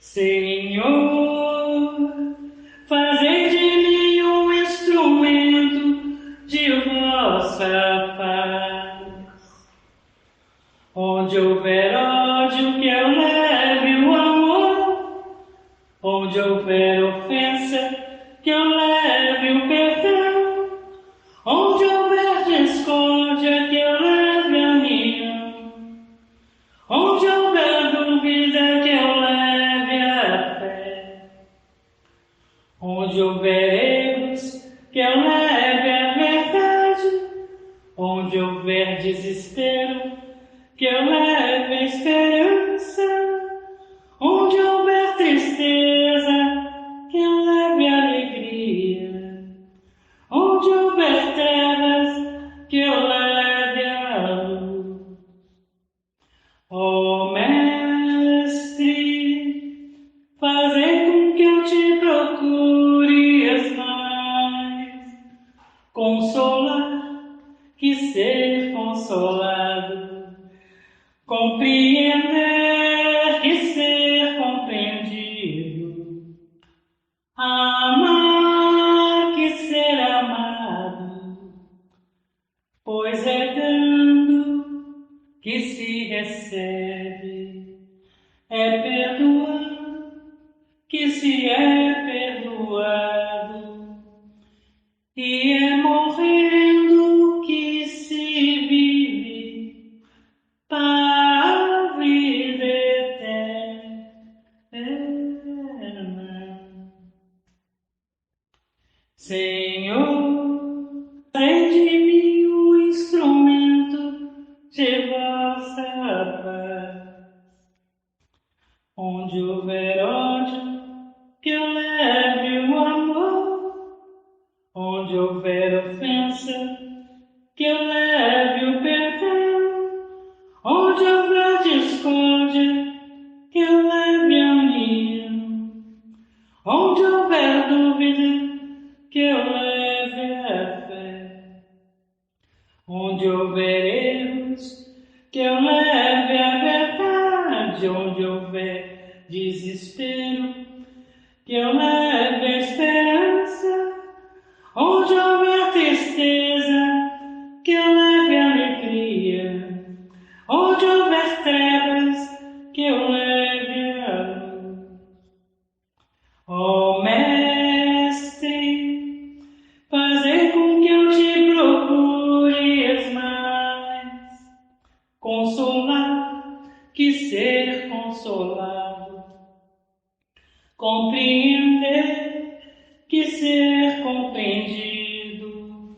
Senhor, fazei de mim um instrumento de vossa paz. Onde houver ódio, que eu leve o amor. Onde houver ofensa, que eu leve o perdão. Onde houver discórdia, que eu leve a união. Onde houver dúvida, que eu leve a fé. Onde houver erros, que eu leve a verdade. Onde houver desespero, que eu leve a esperança. Onde houver tristeza, que eu leve a alegria. Onde houver trevas, que eu leve a luz. Ó Mestre, fazei com que eu te procure mais. Consolar, que ser consolado. Compreender, que ser compreendido. Amar, que ser amado. Pois é dando que se recebe, é perdoando que se é perdoado, e é morrendo que se vive para a vida eterna. Senhor, fazei de mim um instrumento de vossa paz. Onde houver ódio, que eu leve o amor. Onde houver ofensa, que eu leve o perdão. Onde houver discórdia, que eu leve a união. Onde houver dúvida, que eu leve a fé. Onde houver erros, que eu leve a verdade. Onde houver desespero, que eu leve a esperança. Onde houver tristeza, que eu leve a alegria. Onde houver trevas, que eu leve a luz. Ó Mestre, fazei com que eu te procure mais. Consolar, que ser consolado. Compreender, que ser compreendido.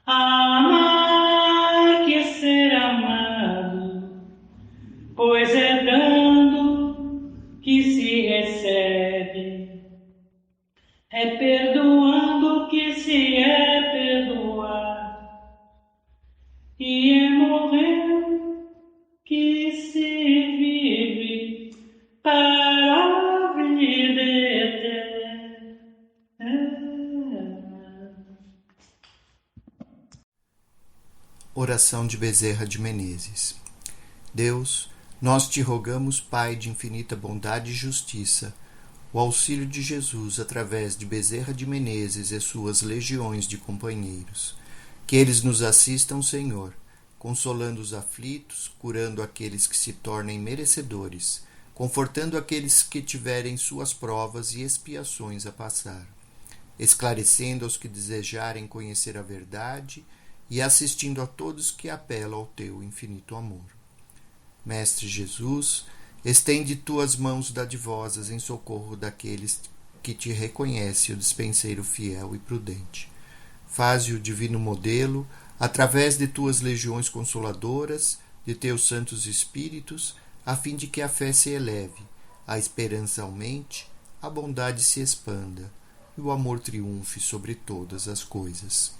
Amar, que ser amado. Pois é dando que se recebe, é perdoando que se é perdoado, e é morrendo que se vive para a vida eterna. Oração de Bezerra de Menezes. Deus, nós te rogamos, Pai de infinita bondade e justiça, o auxílio de Jesus através de Bezerra de Menezes e suas legiões de companheiros. Que eles nos assistam, Senhor, consolando os aflitos, curando aqueles que se tornem merecedores, confortando aqueles que tiverem suas provas e expiações a passar, esclarecendo aos que desejarem conhecer a verdade e assistindo a todos que apelam ao teu infinito amor. Mestre Jesus, estende tuas mãos dadivosas em socorro daqueles que te reconhecem o dispenseiro fiel e prudente. Faze o divino modelo, através de tuas legiões consoladoras, de teus santos espíritos, a fim de que a fé se eleve, a esperança aumente, a bondade se expanda e o amor triunfe sobre todas as coisas.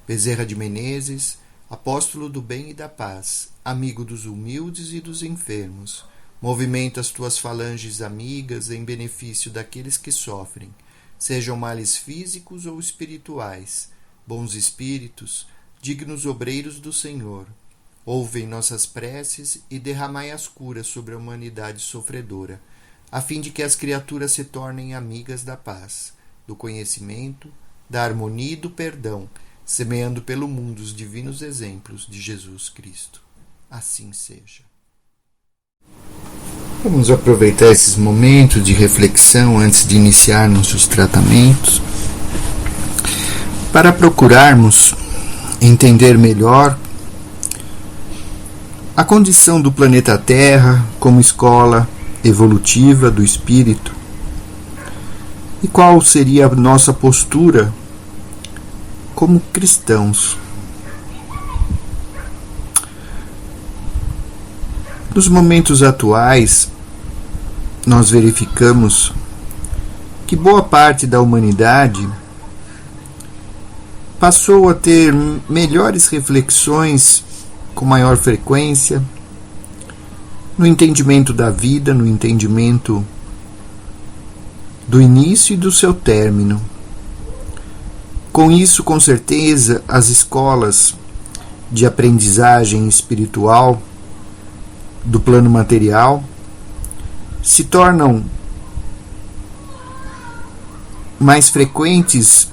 Bezerra de Menezes, apóstolo do bem e da paz, amigo dos humildes e dos enfermos, movimenta as tuas falanges amigas em benefício daqueles que sofrem, sejam males físicos ou espirituais, bons espíritos, dignos obreiros do Senhor. Ouvem nossas preces e derramai as curas sobre a humanidade sofredora, a fim de que as criaturas se tornem amigas da paz, do conhecimento, da harmonia e do perdão, semeando pelo mundo os divinos exemplos de Jesus Cristo. Assim seja. Vamos aproveitar esses momentos de reflexão antes de iniciarmos os tratamentos para procurarmos entender melhor a condição do planeta Terra como escola evolutiva do espírito e qual seria a nossa postura como cristãos. Nos momentos atuais, nós verificamos que boa parte da humanidade passou a ter melhores reflexões com maior frequência no entendimento da vida, no entendimento do início e do seu término. Com isso, com certeza, as escolas de aprendizagem espiritual do plano material se tornam mais frequentes,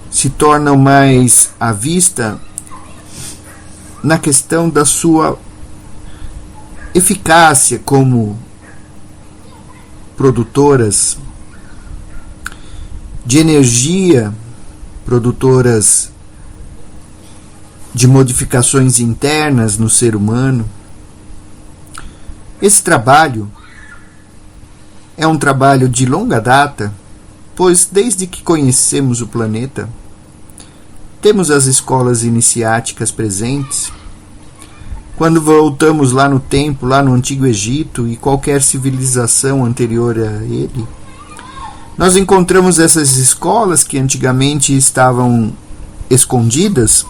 se tornam mais à vista na questão da sua eficácia como produtoras de energia, produtoras de modificações internas no ser humano. Esse trabalho é um trabalho de longa data, pois desde que conhecemos o planeta, temos as escolas iniciáticas presentes. Quando voltamos lá no tempo, lá no Antigo Egito e qualquer civilização anterior a ele, nós encontramos essas escolas que antigamente estavam escondidas,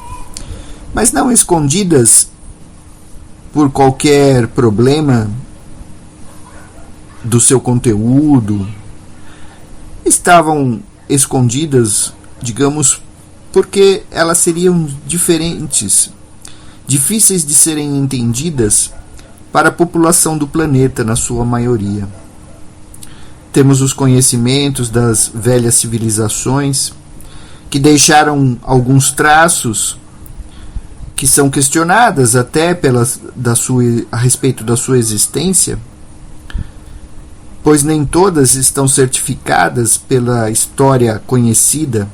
mas não escondidas por qualquer problema do seu conteúdo, estavam escondidas, digamos, porque elas seriam diferentes, difíceis de serem entendidas para a população do planeta na sua maioria. Temos os conhecimentos das velhas civilizações que deixaram alguns traços que são questionadas até a respeito da sua existência, pois nem todas estão certificadas pela história conhecida.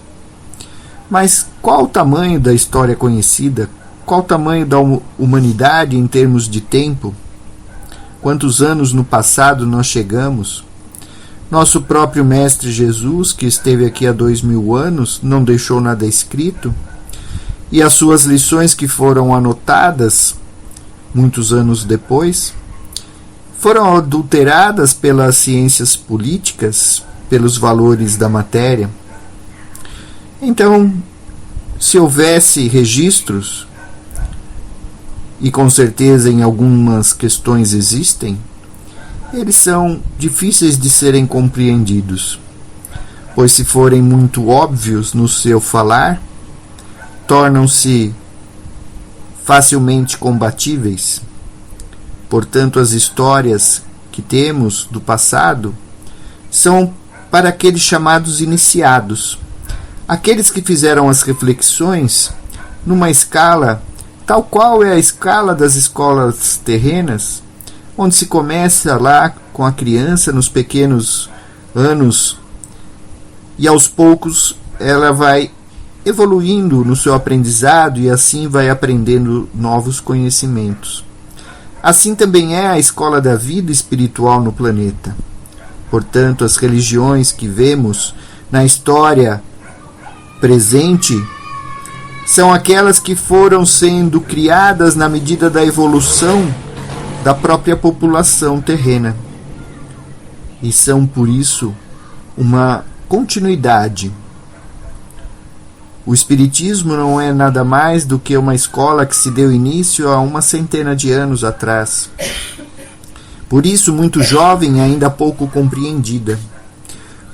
Mas qual o tamanho da história conhecida? Qual o tamanho da humanidade em termos de tempo? Quantos anos no passado nós chegamos? Nosso próprio Mestre Jesus, que esteve aqui há 2000 anos, não deixou nada escrito, e as suas lições que foram anotadas muitos anos depois foram adulteradas pelas ciências políticas, pelos valores da matéria. Então, se houvesse registros, e com certeza em algumas questões existem, eles são difíceis de serem compreendidos, pois se forem muito óbvios no seu falar, tornam-se facilmente combatíveis. Portanto, as histórias que temos do passado são para aqueles chamados iniciados, aqueles que fizeram as reflexões numa escala tal qual é a escala das escolas terrenas, onde se começa lá com a criança nos pequenos anos e aos poucos ela vai evoluindo no seu aprendizado e assim vai aprendendo novos conhecimentos. Assim também é a escola da vida espiritual no planeta. Portanto, as religiões que vemos na história presente são aquelas que foram sendo criadas na medida da evolução da própria população terrena. E são, por isso, uma continuidade. O Espiritismo não é nada mais do que uma escola que se deu início há 100 de anos atrás. Por isso, muito jovem e ainda pouco compreendida,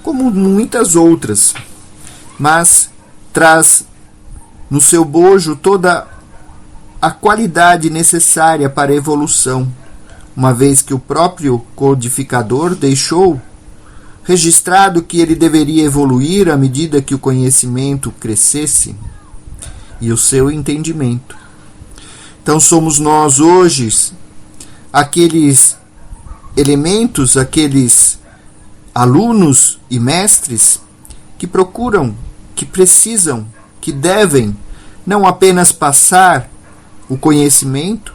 como muitas outras, mas traz no seu bojo toda a qualidade necessária para a evolução, uma vez que o próprio codificador deixou registrado que ele deveria evoluir à medida que o conhecimento crescesse e o seu entendimento. Então somos nós hoje aqueles elementos, aqueles alunos e mestres que procuram, que precisam, que devem não apenas passar o conhecimento,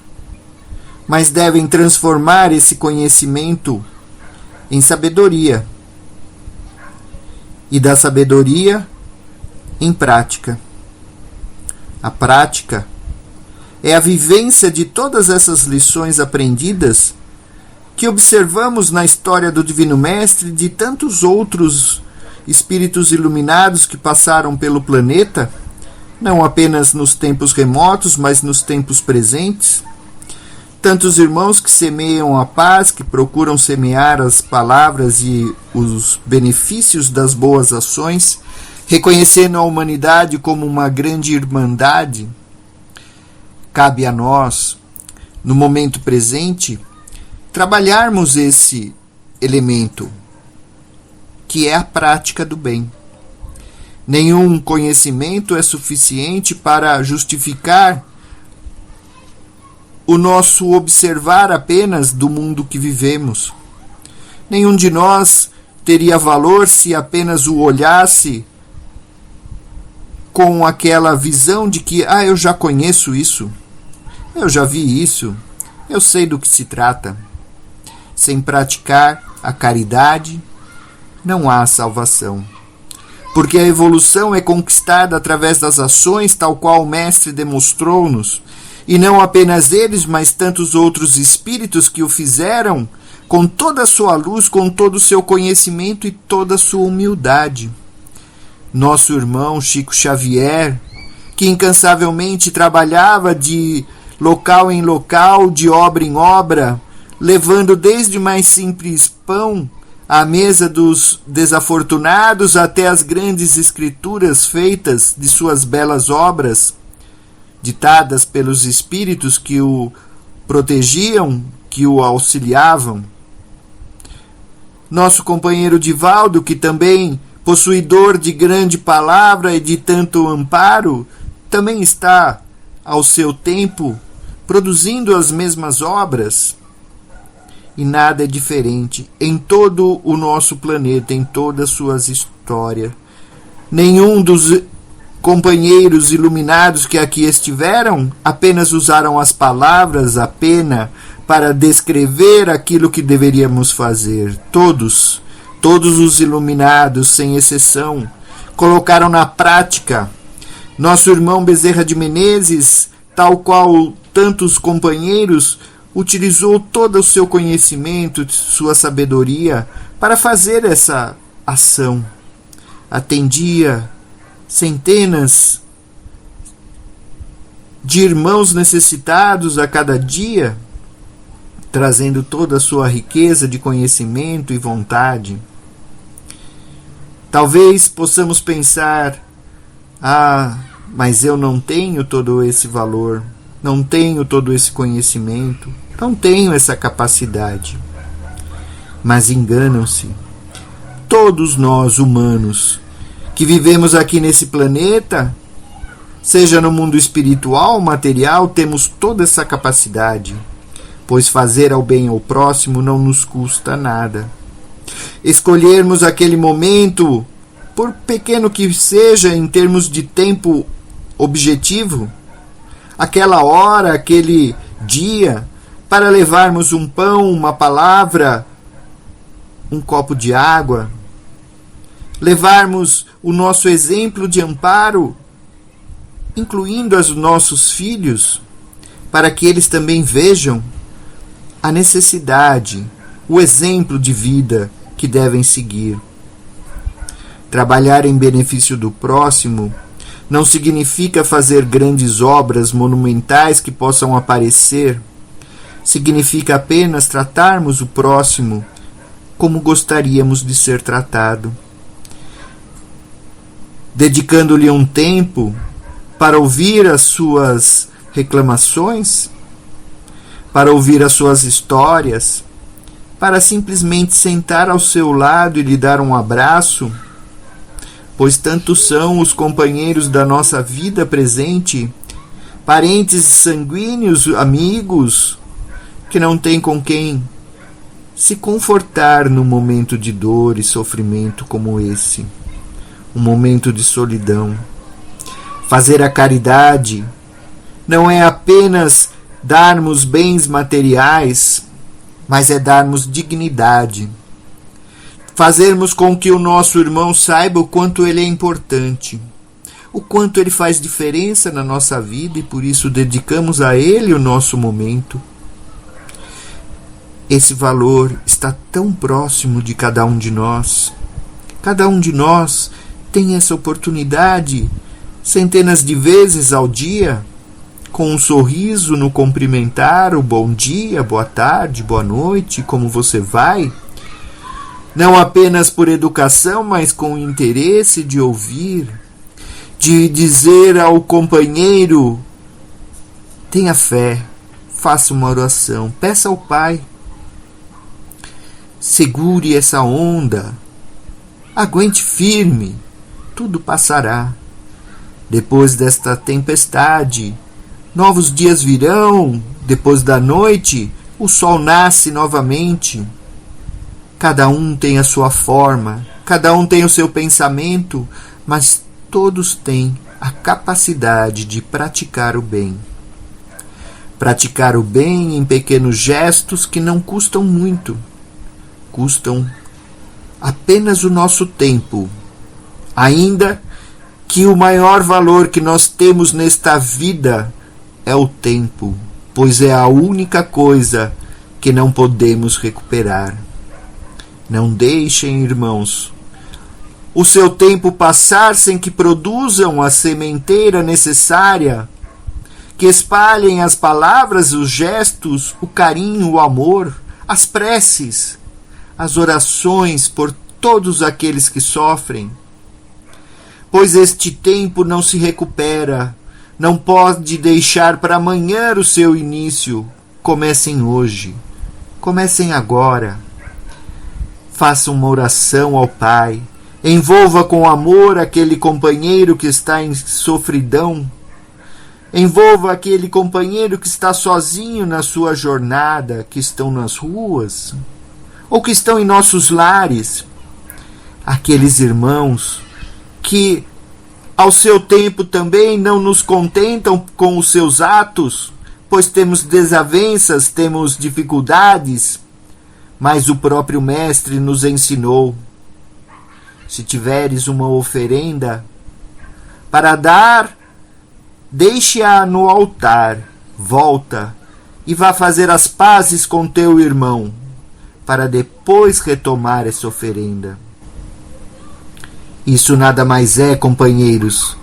mas devem transformar esse conhecimento em sabedoria e da sabedoria em prática. A prática é a vivência de todas essas lições aprendidas que observamos na história do Divino Mestre e de tantos outros espíritos iluminados que passaram pelo planeta, não apenas nos tempos remotos, mas nos tempos presentes. Tantos irmãos que semeiam a paz, que procuram semear as palavras e os benefícios das boas ações, reconhecendo a humanidade como uma grande irmandade. Cabe a nós, no momento presente, trabalharmos esse elemento, que é a prática do bem. Nenhum conhecimento é suficiente para justificar o nosso observar apenas do mundo que vivemos. Nenhum de nós teria valor se apenas o olhasse com aquela visão de que, eu já conheço isso, eu já vi isso, eu sei do que se trata. Sem praticar a caridade, não há salvação. Porque a evolução é conquistada através das ações, tal qual o Mestre demonstrou-nos, e não apenas eles, mas tantos outros espíritos que o fizeram com toda a sua luz, com todo o seu conhecimento e toda a sua humildade. Nosso irmão Chico Xavier, que incansavelmente trabalhava de local em local, de obra em obra, levando desde o mais simples pão à mesa dos desafortunados até as grandes escrituras feitas de suas belas obras, ditadas pelos espíritos que o protegiam, que o auxiliavam. Nosso companheiro Divaldo, que também, possuidor de grande palavra e de tanto amparo, também está, ao seu tempo, produzindo as mesmas obras. E nada é diferente em todo o nosso planeta, em toda a sua história. Nenhum dos companheiros iluminados que aqui estiveram apenas usaram as palavras, a pena, para descrever aquilo que deveríamos fazer. Todos os iluminados, sem exceção, colocaram na prática. Nosso irmão Bezerra de Menezes, tal qual tantos companheiros, utilizou todo o seu conhecimento, sua sabedoria, para fazer essa ação. Atendia centenas de irmãos necessitados a cada dia, trazendo toda a sua riqueza de conhecimento e vontade. Talvez possamos pensar, mas eu não tenho todo esse valor, não tenho todo esse conhecimento, não tenho essa capacidade. Mas enganam-se. Todos nós, humanos, que vivemos aqui nesse planeta, seja no mundo espiritual ou material, temos toda essa capacidade, pois fazer ao bem ao próximo não nos custa nada. Escolhermos aquele momento, por pequeno que seja em termos de tempo objetivo, aquela hora, aquele dia, para levarmos um pão, uma palavra, um copo de água, levarmos o nosso exemplo de amparo, incluindo os nossos filhos, para que eles também vejam a necessidade, o exemplo de vida que devem seguir. Trabalhar em benefício do próximo não significa fazer grandes obras monumentais que possam aparecer. Significa apenas tratarmos o próximo como gostaríamos de ser tratado. Dedicando-lhe um tempo para ouvir as suas reclamações, para ouvir as suas histórias, para simplesmente sentar ao seu lado e lhe dar um abraço, pois tantos são os companheiros da nossa vida presente, parentes sanguíneos, amigos, que não têm com quem se confortar num momento de dor e sofrimento como esse, um momento de solidão. Fazer a caridade não é apenas darmos bens materiais, mas é darmos dignidade. Fazermos com que o nosso irmão saiba o quanto ele é importante, o quanto ele faz diferença na nossa vida e por isso dedicamos a ele o nosso momento. Esse valor está tão próximo de cada um de nós. Cada um de nós tem essa oportunidade centenas de vezes ao dia, com um sorriso no cumprimentar, o bom dia, boa tarde, boa noite, como você vai? Não apenas por educação, mas com o interesse de ouvir, de dizer ao companheiro: tenha fé, faça uma oração, peça ao Pai. Segure essa onda, aguente firme, tudo passará. Depois desta tempestade, novos dias virão, depois da noite, o sol nasce novamente. Cada um tem a sua forma, cada um tem o seu pensamento, mas todos têm a capacidade de praticar o bem. Praticar o bem em pequenos gestos que não custam muito. Custam apenas o nosso tempo, ainda que o maior valor que nós temos nesta vida é o tempo, pois é a única coisa que não podemos recuperar. Não deixem, irmãos, o seu tempo passar sem que produzam a sementeira necessária, que espalhem as palavras, os gestos, o carinho, o amor, as preces, as orações por todos aqueles que sofrem, pois este tempo não se recupera, não pode deixar para amanhã o seu início. Comecem hoje, comecem agora. Faça uma oração ao Pai, envolva com amor aquele companheiro que está em sofridão, envolva aquele companheiro que está sozinho na sua jornada, que estão nas ruas, ou que estão em nossos lares, aqueles irmãos que ao seu tempo também não nos contentam com os seus atos, pois temos desavenças, temos dificuldades, mas o próprio Mestre nos ensinou: se tiveres uma oferenda para dar, deixe-a no altar, volta e vá fazer as pazes com teu irmão, para depois retomar essa oferenda. Isso nada mais é, companheiros,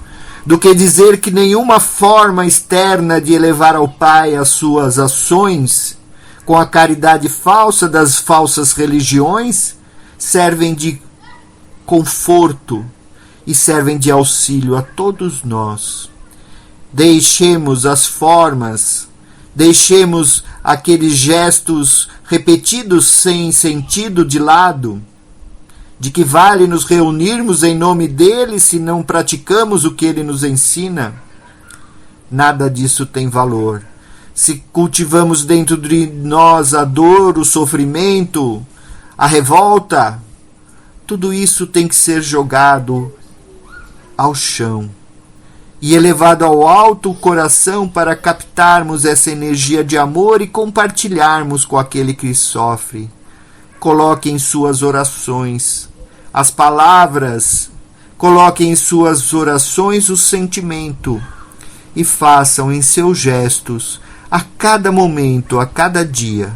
do que dizer que nenhuma forma externa de elevar ao Pai as suas ações, com a caridade falsa das falsas religiões, servem de conforto e servem de auxílio a todos nós. Deixemos as formas, deixemos aqueles gestos repetidos sem sentido de lado. De que vale nos reunirmos em nome dele se não praticamos o que ele nos ensina? Nada disso tem valor. Se cultivamos dentro de nós a dor, o sofrimento, a revolta, tudo isso tem que ser jogado ao chão e elevado ao alto coração para captarmos essa energia de amor e compartilharmos com aquele que sofre. Coloque em suas orações as palavras, coloque em suas orações o sentimento e façam em seus gestos, a cada momento, a cada dia,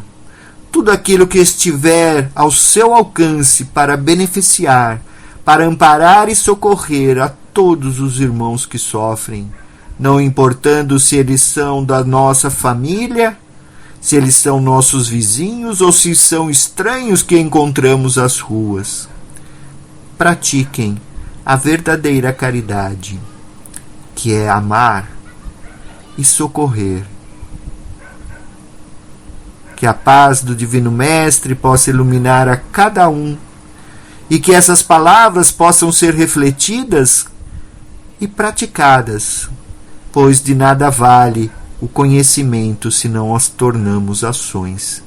tudo aquilo que estiver ao seu alcance para beneficiar, para amparar e socorrer a todos os irmãos que sofrem, não importando se eles são da nossa família, se eles são nossos vizinhos ou se são estranhos que encontramos às ruas. Pratiquem a verdadeira caridade, que é amar e socorrer. Que a paz do Divino Mestre possa iluminar a cada um e que essas palavras possam ser refletidas e praticadas, pois de nada vale o conhecimento se não as tornamos ações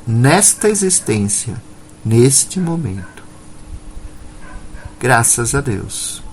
nesta existência, neste momento. Graças a Deus.